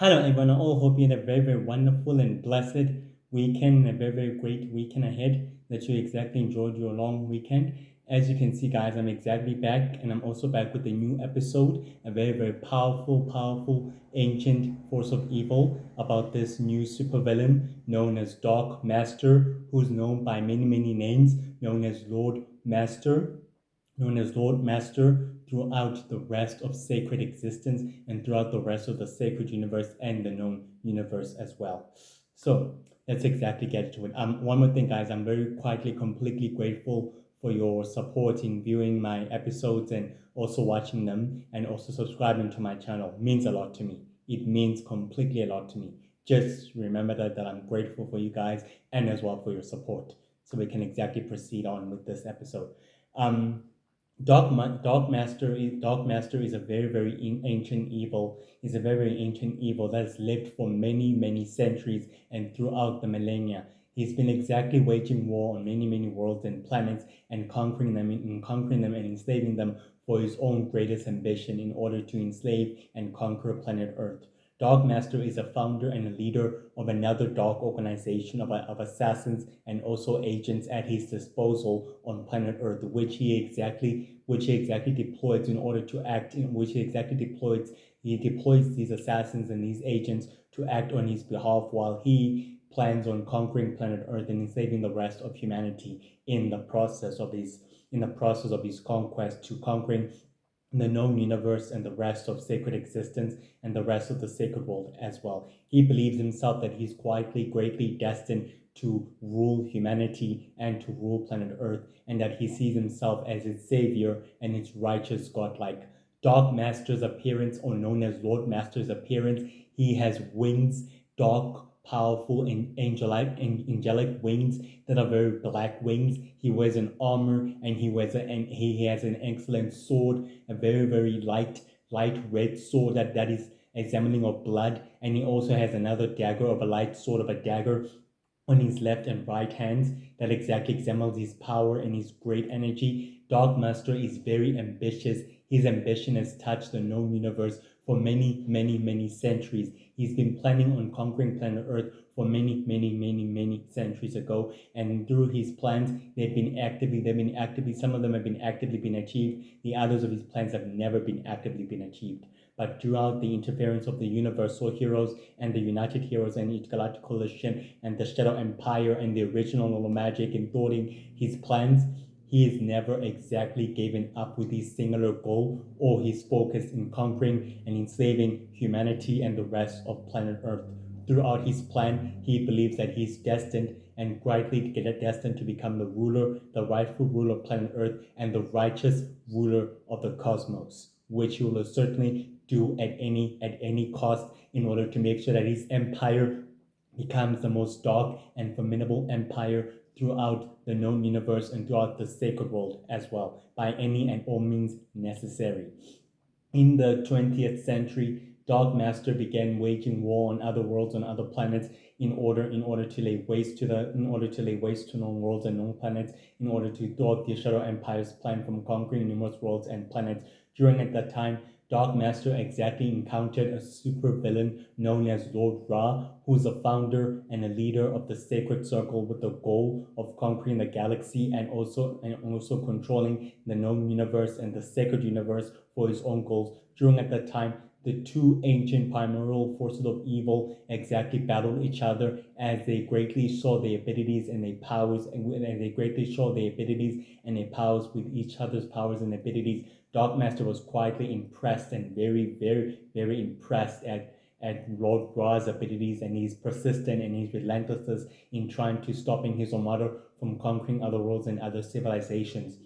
Hello, everyone. I all hope you had a very, very wonderful and blessed weekend, a very, very great weekend ahead, that you exactly enjoyed your long weekend. As you can see, guys, I'm exactly back, and I'm also back with a new episode, a very, very powerful, powerful, ancient force of evil about this new supervillain known as Dark Master, who's known by many, many names, known as Lord Master throughout the rest of sacred existence and throughout the rest of the sacred universe and the known universe as well. So let's exactly get to it. One more thing, guys, I'm very quietly, completely grateful for your support in viewing my episodes and also watching them and also subscribing to my channel. It means a lot to me. It means completely a lot to me. Just remember that I'm grateful for you guys and as well for your support. So we can exactly proceed on with this episode. Um, Dark Master is a very, very ancient evil. Is a very, very ancient evil that has lived for many, many centuries and throughout the millennia. He's been exactly waging war on many, many worlds and planets and conquering them and enslaving them for his own greatest ambition in order to enslave and conquer planet Earth. Dark Master is a founder and a leader of another dark organization of assassins and also agents at his disposal on planet Earth, which he exactly deploys in order to act in which he deploys these assassins and these agents to act on his behalf while he plans on conquering planet Earth and enslaving the rest of humanity in the process of his conquest to conquering the known universe and the rest of sacred existence and the rest of the sacred world as well. He believes himself that he's quietly, greatly destined to rule humanity and to rule planet Earth, and that he sees himself as its savior and its righteous godlike. Dark Master's appearance, or known as Lord Master's appearance, he has wings, dark, powerful, and angelic wings that are very black wings. He wears an armor, and he has an excellent sword, a very, very light red sword that is resembling of blood, and he also has another dagger of a light sword of a dagger on his left and right hands that exactly resembles his power and his great energy. Dark Master is very ambitious. His ambition has touched the known universe for many, many, many centuries. He's been planning on conquering planet Earth for many, many, many, many centuries ago. And through his plans, some of them have been actively been achieved. The others of his plans have never been actively been achieved. But throughout the interference of the Universal Heroes and the United Heroes and Intergalactic Coalition and the Shadow Empire and the original Lolo Magic and thwarting his plans, he has never exactly given up with his singular goal or his focus in conquering and enslaving humanity and the rest of planet Earth. Throughout his plan, he believes that he's destined and rightly destined to become the ruler, the rightful ruler of planet Earth, and the righteous ruler of the cosmos, which he will certainly do at any cost in order to make sure that his empire becomes the most dark and formidable empire throughout the known universe and throughout the sacred world as well, by any and all means necessary. In the 20th century, Dark Master began waging war on other worlds, on other planets, in order to lay waste to known worlds and known planets, in order to thwart the Shadow Empire's plan from conquering numerous worlds and planets. During at that time, Dark Master exactly encountered a super villain known as Lord Ra, who's a founder and a leader of the Sacred Circle with the goal of conquering the galaxy and also controlling the known universe and the sacred universe for his own goals. During at that time, the two ancient primordial forces of evil exactly battled each other as they greatly saw their abilities and their powers, and they greatly saw their abilities and their powers with each other's powers and abilities. Dark Master was quietly impressed and very, very, very impressed at Lord Ra's abilities, and his persistent and his relentlessness in trying to stopping his armada from conquering other worlds and other civilizations.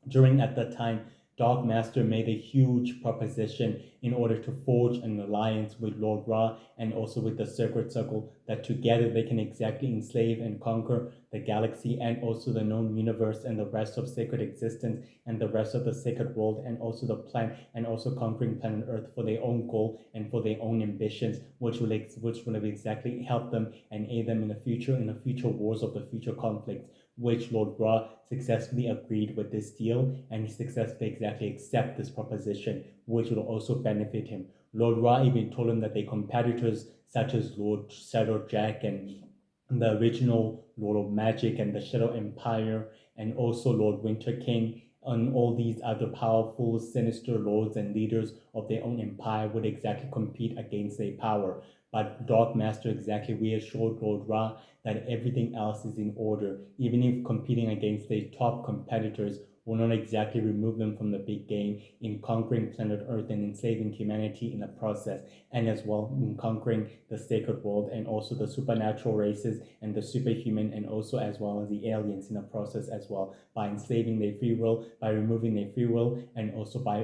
During at that time, Dark Master made a huge proposition in order to forge an alliance with Lord Ra and also with the Sacred Circle, that together they can exactly enslave and conquer the galaxy and also the known universe and the rest of sacred existence and the rest of the sacred world and also the planet and also conquering planet Earth for their own goal and for their own ambitions, which will have exactly help them and aid them in the future wars of the future conflicts, which Lord Ra successfully agreed with this deal, and he successfully exactly accept this proposition, which will also benefit him. Lord Ra even told him that their competitors, such as Lord Shadow Jack and the original Lord of Magic and the Shadow Empire, and also Lord Winter King, and all these other powerful, sinister lords and leaders of their own empire would exactly compete against their power. But Dark Master exactly reassured Lord Ra that everything else is in order, even if competing against their top competitors will not exactly remove them from the big game in conquering planet Earth and enslaving humanity in the process, and as well in conquering the sacred world and also the supernatural races and the superhuman, and also as well as the aliens in the process as well, by enslaving their free will, by removing their free will, and also by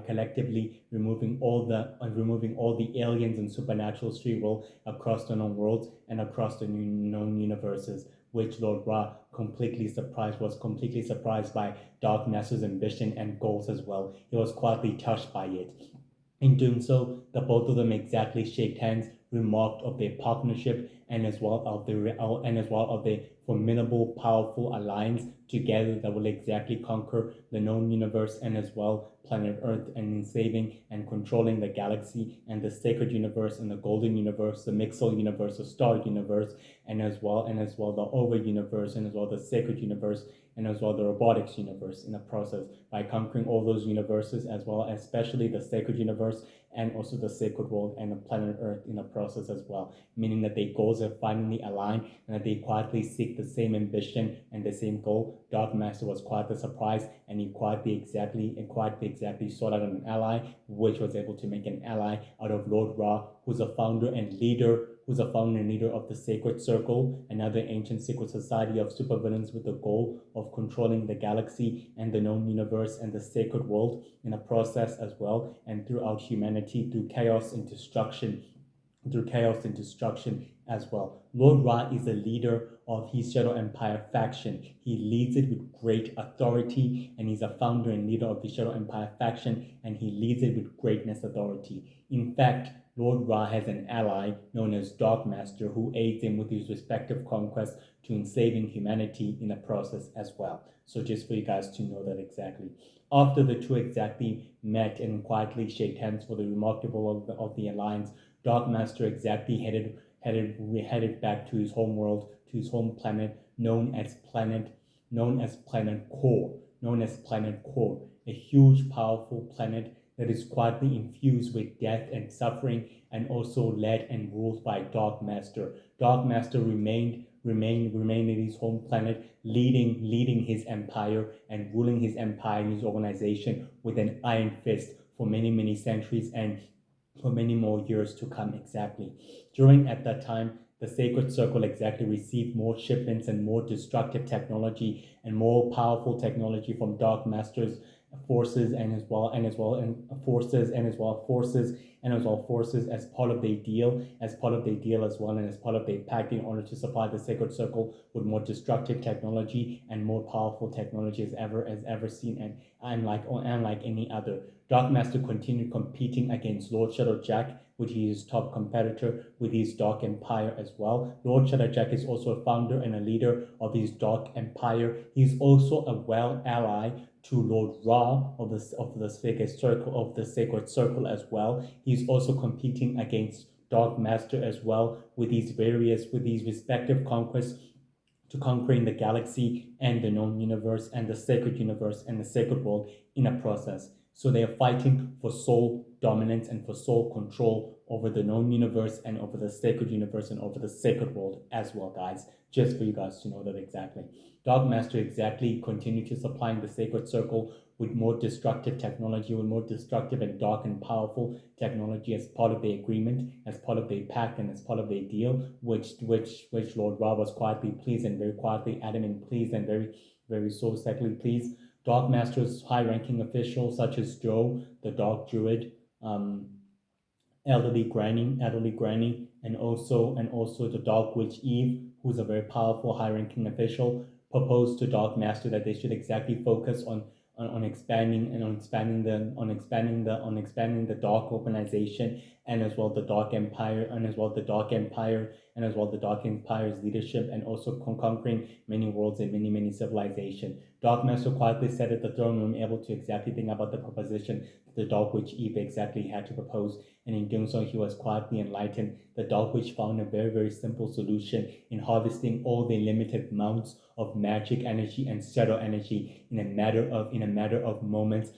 collectively removing all the aliens and supernatural free will across the known worlds and across the known universes, which Lord Ra was completely surprised by Dark Master's ambition and goals as well. He was quietly touched by it. In doing so, the both of them exactly shaked hands, remarked of their partnership, and as well of their formidable, powerful alliance together that will exactly conquer the known universe and as well planet Earth, and in saving and controlling the galaxy and the sacred universe and the golden universe, the Mixel universe, the star universe, and as well the over universe, and as well the sacred universe, and as well the robotics universe in the process, by conquering all those universes as well, especially the sacred universe and also the sacred world and the planet Earth in the process as well, meaning that their goals are finally aligned and that they quietly seek the same ambition and the same goal. Dark Master was quietly surprised, and he quietly exactly sought out an ally, which was able to make an ally out of Lord Ra, who's a founder and leader of the Sacred Circle, another ancient secret society of supervillains with the goal of controlling the galaxy and the known universe and the sacred world in a process as well, and throughout humanity through chaos and destruction as well. Lord Ra is a leader of his Shadow Empire faction. He leads it with great authority, and he's a founder and leader of the Shadow Empire faction, and he leads it with greatness authority. In fact, Lord Ra has an ally known as Dark Master who aids him with his respective conquests to enslaving humanity in the process as well. So just for you guys to know that exactly. After the two exactly met and quietly shake hands for the remarkable of the alliance, Dark Master exactly headed back to his home world, to his home planet, known as Planet Core, a huge, powerful planet that is quietly infused with death and suffering, and also led and ruled by Dark Master. Dark Master remained in his home planet, leading his empire and ruling his empire and his organization with an iron fist for many centuries and for many more years to come exactly. During at that time, the Sacred Circle exactly received more shipments and more destructive technology and more powerful technology from Dark Master's forces, forces as part of their deal as well, and as part of their pact, in order to supply the Sacred Circle with more destructive technology and more powerful technology as ever seen, and unlike any other. Dark Master continued competing against Lord Shadow Jack, which is his top competitor with his Dark Empire as well. Lord Shadow Jack is also a founder and a leader of his Dark Empire. He's also a well ally to Lord Ra of the Sacred Circle as well. He's also competing against Dark Master as well with these respective conquests to conquering the galaxy and the known universe and the sacred universe and the sacred world in a process. So they are fighting for soul dominance and for soul control over the known universe and over the sacred universe and over the sacred world as well, guys. Just for you guys to know that exactly. Dark Master exactly continued to supplying the Sacred Circle with more destructive technology, with more destructive and dark and powerful technology as part of their agreement, as part of their pact, and as part of their deal, which Lord Ra was quietly pleased and very quietly adamant pleased and very soul-sacredly pleased. Dark Master's high-ranking officials such as Joe, the Dark Druid, elderly granny, and also the Dark Witch Eve, who's a very powerful high-ranking official, proposed to Dark Master that they should exactly focus on expanding and on expanding the dark organization, and as well the dark empire, and as well the dark empire, and as well the dark empire's leadership, and also conquering many worlds and many civilizations. Dark Master quietly sat at the throne room, able to exactly think about the proposition that the Dark Witch Eve exactly had to propose, and in doing so, he was quietly enlightened. The Dark Witch found a very simple solution in harvesting all the limited amounts of magic energy and shadow energy in a matter of moments,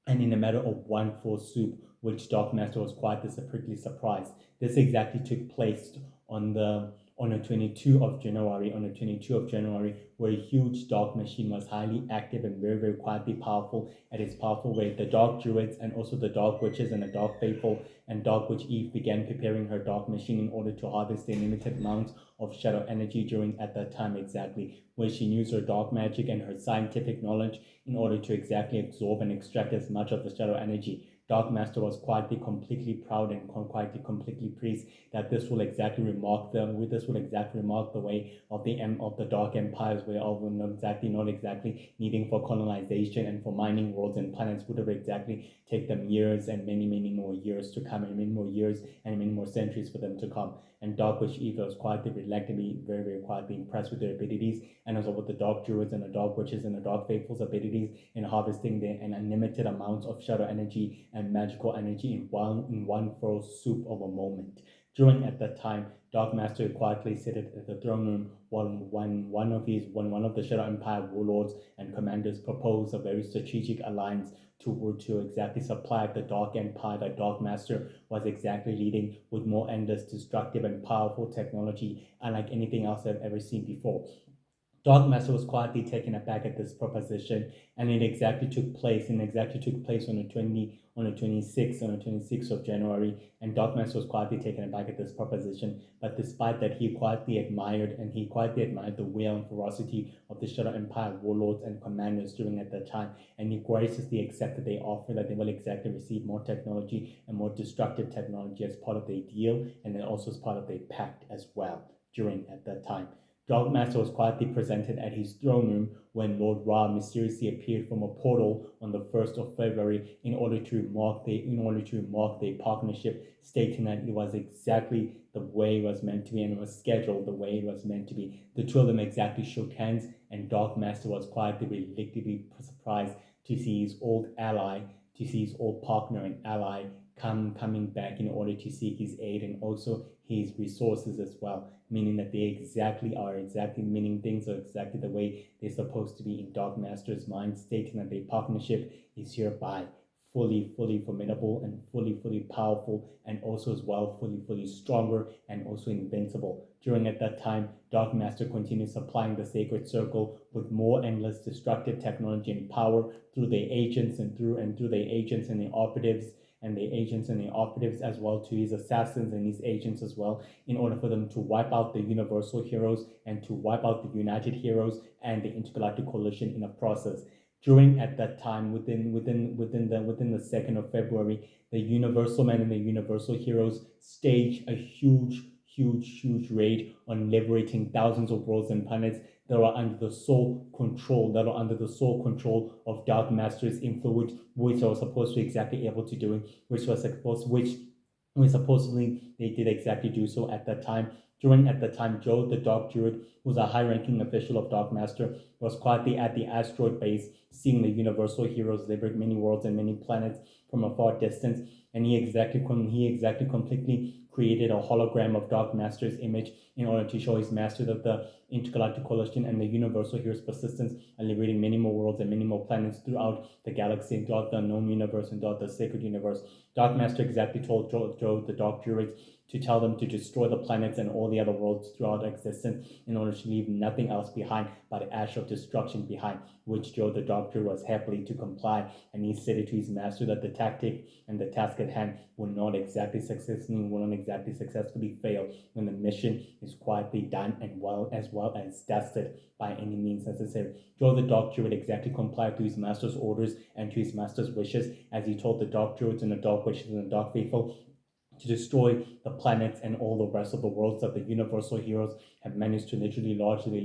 and in a matter of one full soup, which Dark Master was quite disappointingly surprised. This exactly took place on the on the 22 of January, where a huge dark machine was highly active and very quietly powerful at its powerful rate. The dark druids and also the dark witches and the dark faithful and Dark Witch Eve began preparing her dark machine in order to harvest the limited amounts of shadow energy during at that time exactly, where she used her dark magic and her scientific knowledge in order to exactly absorb and extract as much of the shadow energy. Dark Master was quietly completely proud and quietly completely pleased that this will exactly remark the way of the Dark Empires, where all were not exactly needing for colonization and for mining worlds and planets would have exactly take them years and many more years to come, and many more years and many more centuries for them to come. And Dark Witch Eve was quietly reluctantly very quietly impressed with their abilities, and also with the Dark Druids and the Dark Witches and the Dark Faithful's abilities in harvesting an unlimited amounts of shadow energy and magical energy in one full soup of a moment. During at that time, Dark Master quietly seated at the throne room while one of the Shadow Empire warlords and commanders proposed a very strategic alliance to exactly supply the Dark Empire that Dark Master was exactly leading with more endless, destructive, and powerful technology, unlike anything else I've ever seen before. Dark Master was quietly taken aback at this proposition, and it exactly took place on the 26th of January, and Dark Master was quietly taken aback at this proposition. But despite that, he quietly admired the will and ferocity of the Shadow Empire warlords and commanders during at that time, and he graciously accepted the offer that they will exactly receive more technology and more destructive technology as part of their deal, and then also as part of their pact as well during at that time. Dark Master was quietly presented at his throne room when Lord Ra mysteriously appeared from a portal on the 1st of February in order to remark their partnership, stating that it was exactly the way it was meant to be and it was scheduled the way it was meant to be. The two of them exactly shook hands, and Dark Master was quietly reluctantly surprised to see his old partner and ally coming back in order to seek his aid and also his resources as well, meaning that they are exactly meaning things are exactly the way they're supposed to be in Dark Master's mind, stating that their partnership is hereby fully formidable and fully powerful, and also as well fully stronger and also invincible. During at that time, Dark Master continued supplying the Sacred Circle with more endless destructive technology and power through their agents and through their agents and the operatives as well, to his assassins and his agents as well, in order for them to wipe out the Universal Heroes and to wipe out the United Heroes and the Intergalactic Coalition in a process. During at that time, within the 2nd of February, the Universal Men and the Universal Heroes staged a huge raid on liberating thousands of worlds and planets that are under the sole control of Dark Master's influence, which I was supposed to be exactly able to do, which supposedly they did exactly do so at that time. During at the time, Joe the Dark Druid, who was a high-ranking official of Dark Master, was quietly at the asteroid base, seeing the Universal Heroes liberate many worlds and many planets from a far distance, and he exactly completely created a hologram of Dark Master's image in order to show his master that the Intergalactic Coalition and the Universal Heroes' persistence are liberating many more worlds and many more planets throughout the galaxy and throughout the known universe and throughout the sacred universe. Dark Master exactly told Joe the Dark Druid to tell them to destroy the planets and all the other worlds throughout existence in order to leave nothing else behind but the ash of destruction behind, which Joe the Dark Druid was happily to comply, and he said it to his master that the tactic and the task at hand will not exactly successfully fail when the mission is quietly done and well as tested by any means necessary. Joe the Dark Druid exactly complied to his master's orders and to his master's wishes, as he told the Dark Druids and the Dark Witches and the Dark Faithful to destroy the planets and all the rest of the worlds that the Universal Heroes have managed to literally largely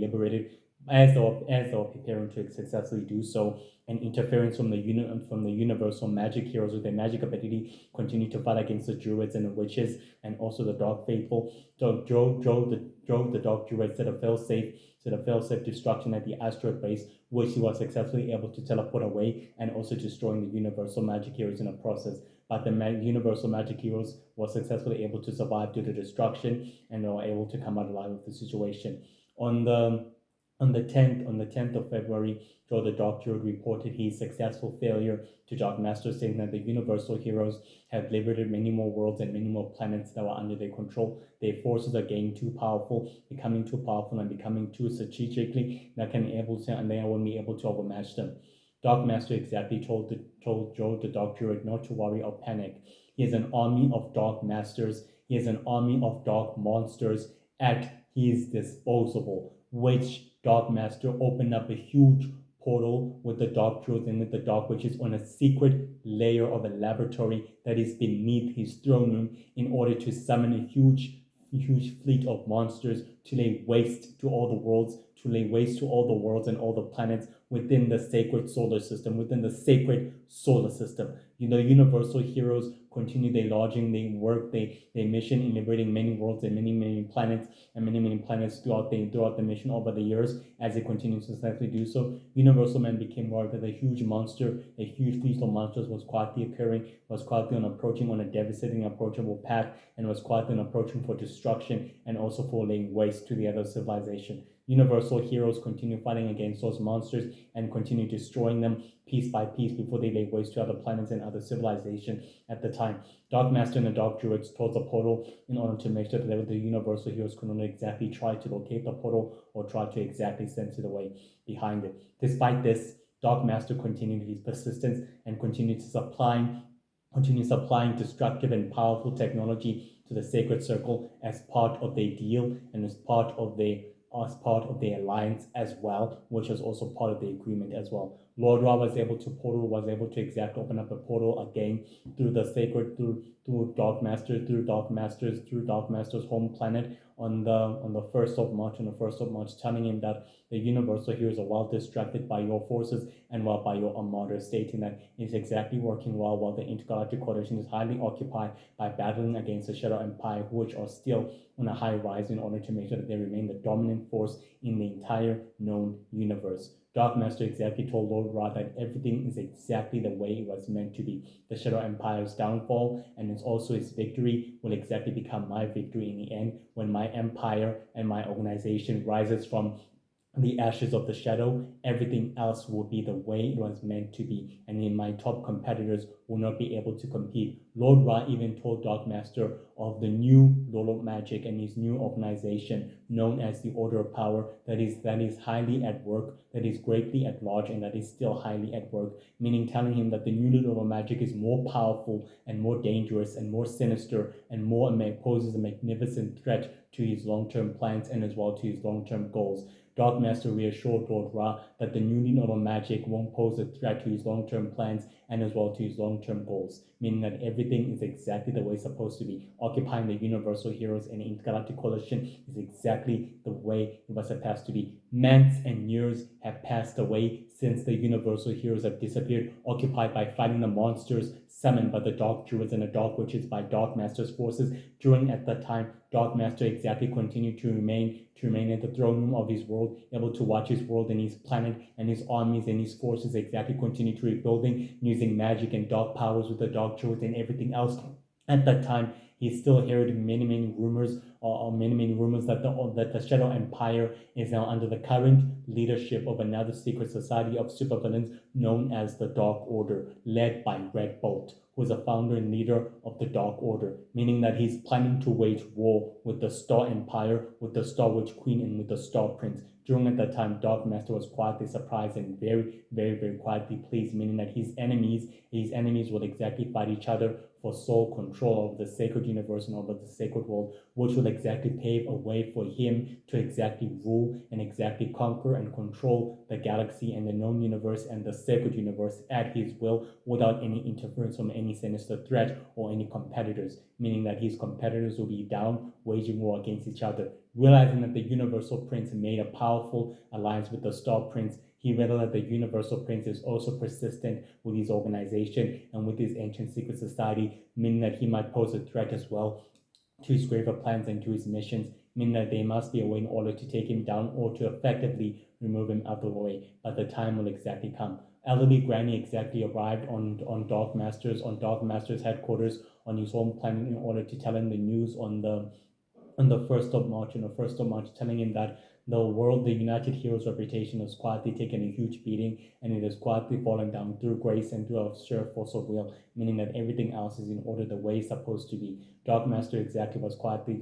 as they were preparing to successfully do so, and interference from the universal magic heroes with their magic ability continue to fight against the druids and the witches and also the dark faithful. So drove the dark druids to the fail-safe destruction at the asteroid base, which he was successfully able to teleport away and also destroying the universal magic heroes in the process. But the universal magic heroes were successfully able to survive due to destruction, and they were able to come out alive of the situation. On the on the 10th of February, Joe the Doctor reported his successful failure to Dark Master, saying that the Universal Heroes have liberated many more worlds and many more planets that were under their control. Their forces are getting too powerful, becoming too powerful, and becoming too strategically that can able to, and they won't be able to overmatch them. Dark Master exactly told Joe the Doctor not to worry or panic. He has an army of Dark Masters. He has an army of Dark Monsters at his disposal, which Dark Master opened up a huge portal with the Dark Truth and with the Dark Witches on a secret layer of a laboratory that is beneath his throne room in order to summon a huge fleet of monsters to lay waste to all the worlds, and all the planets within the sacred solar system, within the sacred solar system. Universal heroes continue their lodging, they work, their mission in liberating many worlds and many planets and many planets throughout the mission over the years. As they continue to successfully do so, Universal Man became aware that a huge fleet of monsters was quietly occurring, was quietly on approaching on a devastating, approachable path, and was quietly on approaching for destruction and also for laying waste to the other civilization. Universal heroes continue fighting against those monsters and continue destroying them piece by piece before they lay waste to other planets and other civilizations at the time. Dark Master and the Dark Druids towards the portal in order to make sure that the Universal heroes could not exactly try to locate the portal or try to exactly sense it away behind it. Despite this, Dark Master continued his persistence and continued supplying destructive and powerful technology to the Sacred Circle as part of their deal and as part of the alliance as well, which was also part of the agreement as well. Lord Ra was able to exactly open up a portal again through the sacred through Dark Master's home planet on the 1st of March, telling him that the Universal Heroes are well distracted by your forces and well by your armada, stating that it's exactly working well while the Intergalactic Coalition is highly occupied by battling against the Shadow Empire, which are still on a high rise in order to make sure that they remain the dominant force in the entire known universe. Dark Master exactly told Lord Ra that everything is exactly the way it was meant to be. The Shadow Empire's downfall and it's also its victory will exactly become my victory in the end when my empire and my organization rises from the ashes of the shadow. Everything else will be the way it was meant to be, and then my top competitors will not be able to compete. Lord Ra even told Dark Master of the new Lolo Magic and his new organization known as the Order of Power that is highly at work, that is greatly at large, and that is still highly at work, meaning telling him that the new Lolo Magic is more powerful and more dangerous and more sinister and more poses a magnificent threat to his long-term plans and as well to his long-term goals. Dark Master reassured Lord Ra that the newly normal magic won't pose a threat to his long-term plans and as well to his long-term goals, meaning that everything is exactly the way it's supposed to be. Occupying the Universal Heroes and the Intergalactic Coalition is exactly the way it was supposed to be. Months and years have passed away since the Universal Heroes have disappeared, occupied by fighting the monsters summoned by the Dark Druids and the Dark Witches by Dark Master's forces. During at that time, Dark Master exactly continued to remain at the throne room of his world, able to watch his world and his planet and his armies and his forces exactly continue to rebuilding using magic and dark powers with the Dark Druids and everything else. At that time, he still heard many rumors that the Shadow Empire is now under the current leadership of another secret society of supervillains known as the Dark Order, led by Red Bolt, who is a founder and leader of the Dark Order, meaning that he's planning to wage war with the Star Empire, with the Star Witch Queen, and with the Star Prince. During at that time, Dark Master was quietly surprised and very quietly pleased, meaning that his enemies will exactly fight each other for sole control over the sacred universe and over the sacred world, which will exactly pave a way for him to exactly rule and exactly conquer and control the galaxy and the known universe and the sacred universe at his will without any interference from any sinister threat or any competitors, meaning that his competitors will be down waging war against each other. Realizing that the Universal Prince made a powerful alliance with the Star Prince, he realized that the Universal Prince is also persistent with his organization and with his ancient secret society, meaning that he might pose a threat as well to his graver plans and to his missions, meaning that there must be a way in order to take him down or to effectively remove him out of the way. But the time will exactly come. Elderly Granny exactly arrived on Dark Master's headquarters on his home planet in order to tell him the news on the 1st of March, telling him that the United Heroes reputation has quietly taken a huge beating and it has quietly fallen down through grace and through a sheer force of will, meaning that everything else is in order the way it's supposed to be. Dark Master exactly was quietly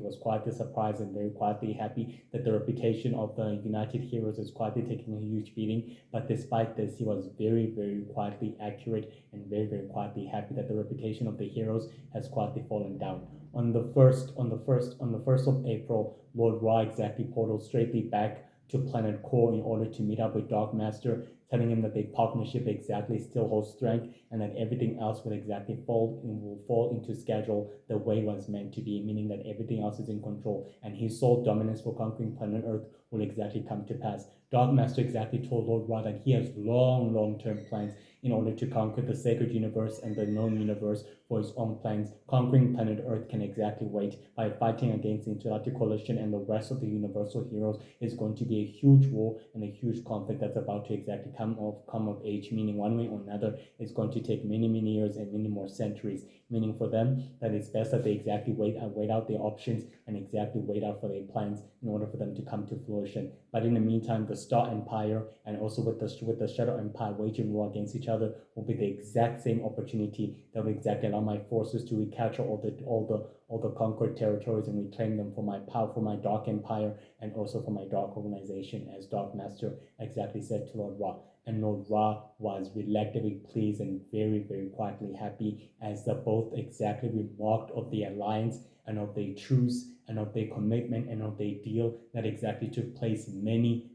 surprised and very quietly happy that the reputation of the United Heroes is quietly taking a huge beating. But despite this, he was very, very quietly accurate and very, very quietly happy that the reputation of the heroes has quietly fallen down. On the first of April, Lord Ra exactly portaled straightly back to Planet Core in order to meet up with Dark Master, telling him that the partnership exactly still holds strength and that everything else will fall into schedule the way it was meant to be, meaning that everything else is in control and his sole dominance for conquering planet Earth will exactly come to pass. Dark Master exactly told Lord Ra that he has long-term plans in order to conquer the sacred universe and the known universe for his own plans. Conquering planet Earth can exactly wait. By fighting against the Intergalactic Coalition and the rest of the Universal Heroes is going to be a huge war and a huge conflict that's about to exactly come of age, meaning one way or another it's going to take many years and many more centuries, meaning for them that it's best that they exactly wait out their options and exactly wait out for their plans in order for them to come to fruition. But in the meantime, the Star Empire and also with the Shadow Empire waging war against each other will be the exact same opportunity that will exactly allow my forces to recapture all the conquered territories and reclaim them for my power, for my Dark Empire, and also for my Dark Organization, as Dark Master exactly said to Lord Ra. And Lord Ra was reluctantly pleased and very, very quietly happy as the both exactly remarked of the alliance and of their truce and of their commitment and of their deal that exactly took place many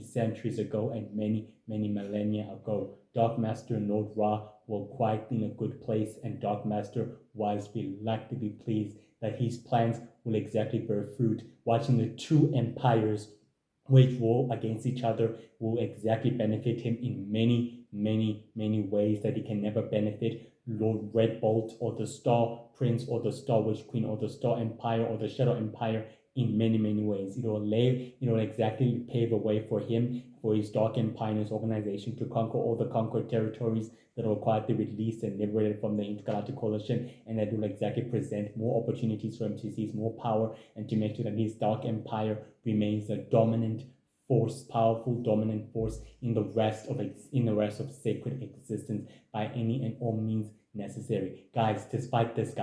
centuries ago and many millennia ago. Dark Master and Lord Ra were quite in a good place, and Dark Master was reluctantly pleased that his plans will exactly bear fruit, watching the two empires wage war against each other will exactly benefit him in many ways that he can never benefit Lord Red Bolt or the Star Prince or the Star Witch Queen or the Star Empire or the Shadow Empire in many ways. It will exactly pave a way for him, for his Dark Empire and his organization to conquer all the conquered territories that are quietly released and liberated from the Intergalactic Coalition, and that will exactly present more opportunities for him to seize more power and to make sure that his Dark Empire remains a powerful dominant force in the rest of sacred existence by any and all means necessary. Guys, despite this,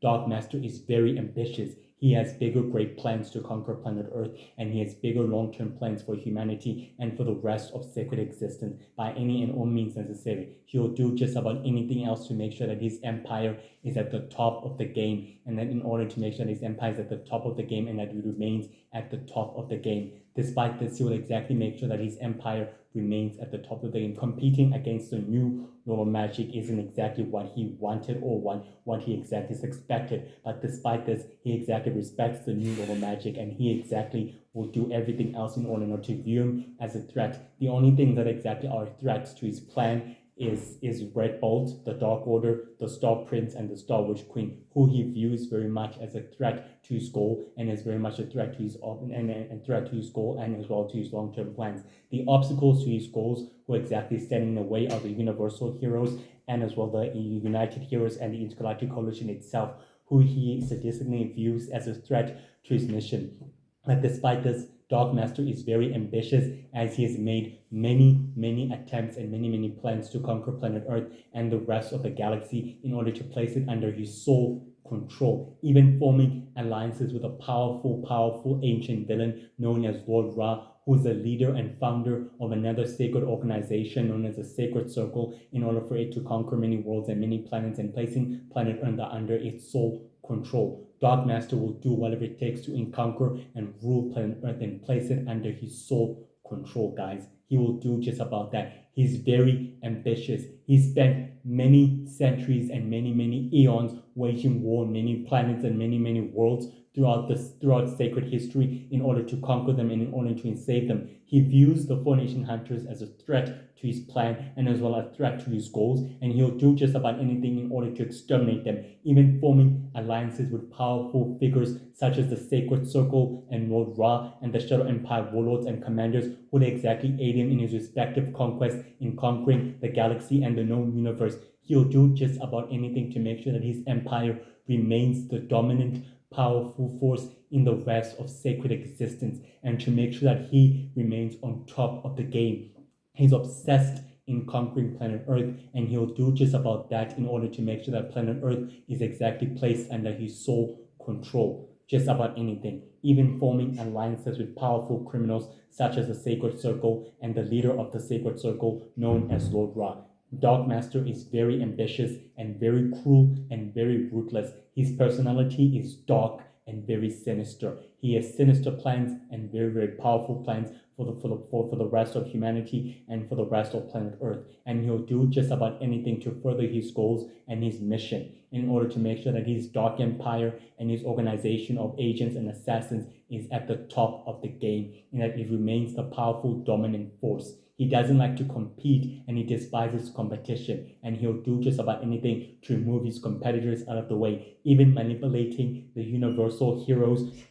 Dark Master is very ambitious. He has bigger great plans to conquer planet Earth, and he has bigger long-term plans for humanity and for the rest of sacred existence by any and all means necessary. He'll do just about anything else to make sure that his empire is at the top of the game, and that in order to make sure that his empire is at the top of the game and that it remains at the top of the game. Despite this, he will exactly make sure that his empire remains at the top of the game. Competing against the new normal magic isn't exactly what he wanted or what he exactly expected. But despite this, he exactly respects the new normal magic, and he exactly will do everything else in order not to view him as a threat. The only thing that exactly are threats to his plan is Red Bolt, the Dark Order, the Star Prince, and the Star Witch Queen, who he views very much as a threat to his goal and is very much a threat to his threat to his goal and as well to his long-term plans. The obstacles to his goals who exactly stand in the way of the Universal Heroes and as well the United Heroes and the Intergalactic Coalition itself, who he sadistically views as a threat to his mission. But despite this, Dark Master is very ambitious as he has made many attempts and many plans to conquer planet Earth and the rest of the galaxy in order to place it under his sole control, even forming alliances with a powerful ancient villain known as Lord Ra, who is the leader and founder of another sacred organization known as the Sacred Circle, in order for it to conquer many worlds and many planets, and placing planet Earth under its sole control. Dark Master will do whatever it takes to conquer and rule planet Earth and place it under his sole control, guys. He will do just about that. He's very ambitious. He spent many centuries and many eons waging war on many planets and many worlds throughout sacred history in order to conquer them and in order to enslave them. He views the Four Nation Hunters as a threat to his plan and as well as a threat to his goals, and he'll do just about anything in order to exterminate them, even forming alliances with powerful figures such as the Sacred Circle and Lord Ra and the Shadow Empire warlords and commanders who would exactly aid him in his respective conquests in conquering the galaxy and the known universe. He'll do just about anything to make sure that his empire remains the dominant, powerful force in the rest of sacred existence, and to make sure that he remains on top of the game. He's obsessed in conquering planet Earth, and he'll do just about that in order to make sure that planet Earth is exactly placed under his sole control. Just about anything, even forming alliances with powerful criminals such as the Sacred Circle and the leader of the Sacred Circle known as Lord Ra. Dark Master is very ambitious and very cruel and very ruthless. His personality is dark and very sinister. He has sinister plans and very powerful plans for the rest of humanity and for the rest of planet Earth. And he'll do just about anything to further his goals and his mission in order to make sure that his dark empire and his organization of agents and assassins is at the top of the game, and that it remains the powerful dominant force. He doesn't like to compete and he despises competition, and he'll do just about anything to remove his competitors out of the way, even manipulating the universal heroes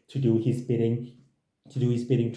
to do his bidding, to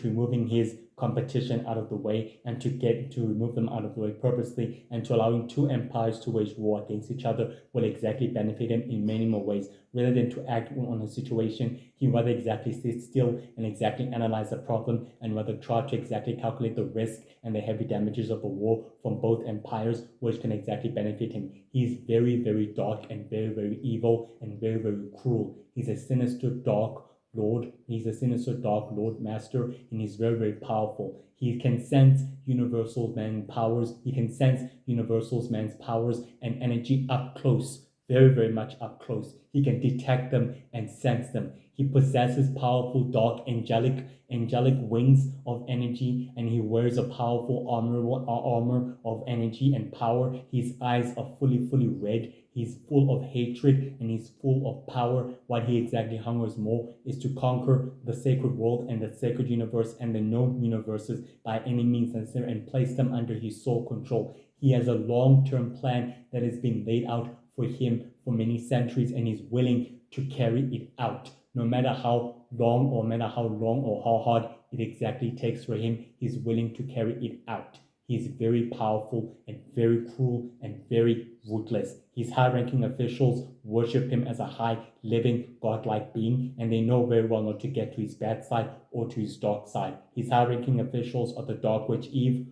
removing his competition out of the way, and to remove them out of the way purposely, and to allowing two empires to wage war against each other will exactly benefit him in many more ways. Rather than to act on a situation, he rather exactly sit still and exactly analyze the problem, and rather try to exactly calculate the risk and the heavy damages of a war from both empires, which can exactly benefit him. He's very dark and very evil and very cruel. He's a sinister dark Lord. He's a sinister dark Lord Master, and he's very powerful. He can sense universal man's powers. He can sense universal man's powers and energy up close, very much up close. He can detect them and sense them. He possesses powerful dark angelic wings of energy, and he wears a powerful armor of energy and power. His eyes are fully red. He's full of hatred and he's full of power. What he exactly hungers more is to conquer the sacred world and the sacred universe and the known universes by any means necessary and place them under his sole control. He has a long-term plan that has been laid out for him for many centuries, and he's willing to carry it out. No matter how long or how hard it exactly takes for him, he's willing to carry it out. He's very powerful and very cruel and very ruthless. His high-ranking officials worship him as a high, living, godlike being, and they know very well not to get to his bad side or to his dark side. His high-ranking officials are the Dark Witch Eve,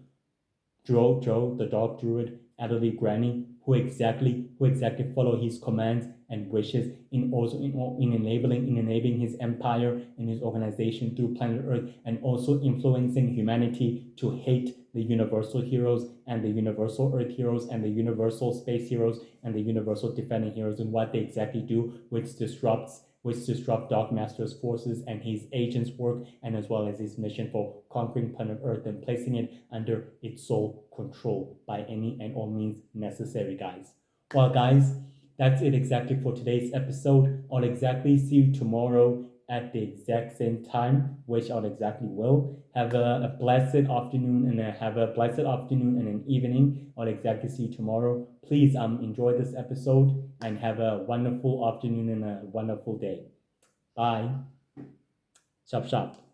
Joe, the Dark Druid, Elderly Granny, who exactly follow his commands and wishes in enabling his empire and his organization through planet Earth, and also influencing humanity to hate the universal heroes and the universal Earth heroes and the universal space heroes and the universal defending heroes, and what they exactly do, which disrupt Dark Master's forces and his agents' work, and as well as his mission for conquering planet Earth and placing it under its sole control by any and all means necessary, guys. Well, guys, that's it exactly for today's episode. I'll exactly see you tomorrow at the exact same time, which I'll exactly will. Have a blessed afternoon and an evening. I'll exactly see you tomorrow. Please enjoy this episode and have a wonderful afternoon and a wonderful day. Bye. Shop.